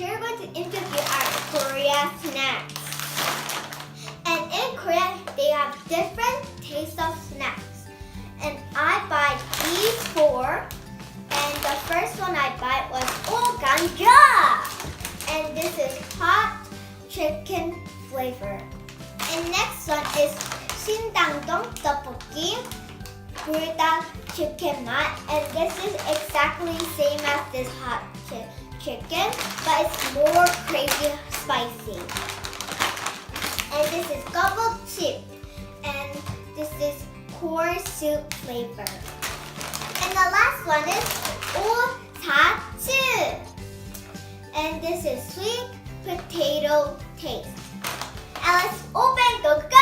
Here we're going to interview our Korea snacks. And in Korea, they have different tastes of snacks. And I buy these four. And the first one I bought was ganja. And this is hot chicken flavor. And next one is Sindangdong tteokbokki, 불닭 chicken mat. And this is exactly same as this hot chicken, but it's more crazy spicy. And this is gobble chip. And this is corn soup flavor. And the last one is 오사츠. And this is sweet potato taste. And let's open the go!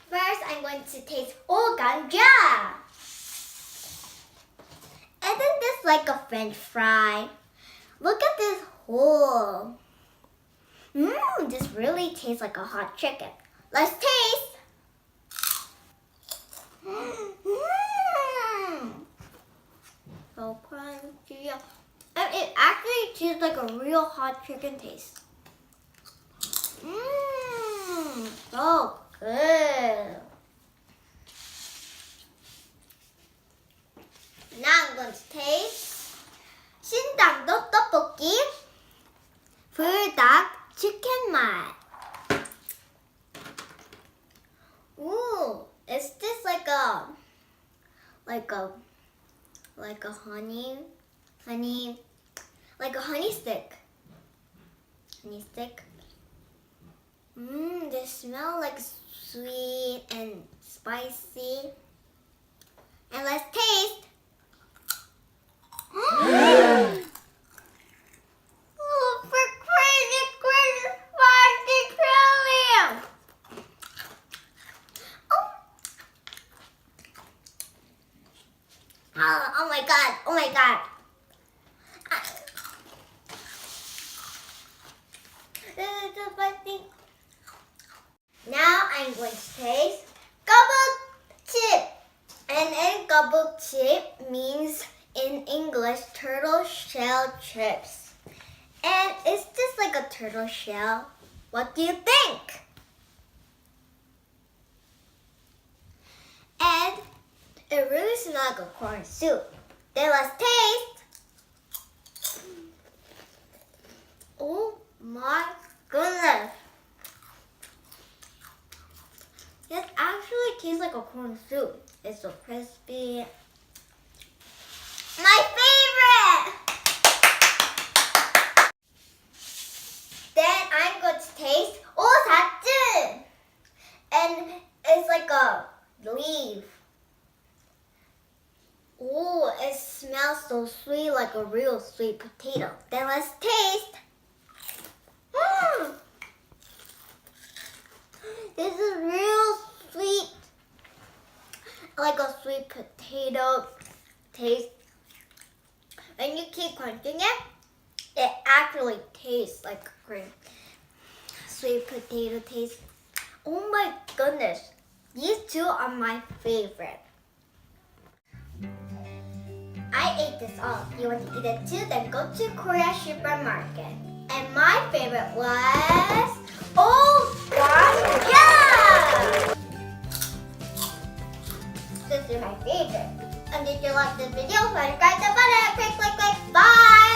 First, I'm going to taste ganja. Isn't this like a French fry? Look at this hole. This really tastes like a hot chicken. Let's taste. So crunchy. And it actually tastes like a real hot chicken taste. So good. Now I'm going to taste 신당동 떡볶이, 불닭 chicken mat. Ooh, is this like a honey, like a honey stick? Honey stick. They smell like sweet and spicy. And let's taste. Super crazy spicy chili! Oh my god! Oh my god! This is so spicy. Now I'm going to taste gobble chip. And in gobble chip means in English turtle shell chips. And is this like a turtle shell? What do you think? And it really smells like a corn soup. Then let's taste. Oh my goodness. It actually tastes like a corn soup. It's so crispy. My favorite! Then I'm going to taste 오사츠. And it's like a leaf. Oh, it smells so sweet, like a real sweet potato. Then let's taste. This is real sweet, like a sweet potato taste. When you keep crunching it, it actually tastes like a great sweet potato taste. Oh my goodness, these two are my favorite. I ate this all. If you want to eat it too, then go to Korea supermarket. And my favorite was ganja. This is my favorite. And did you like this video? Subscribe the button. Click, click, click. Bye.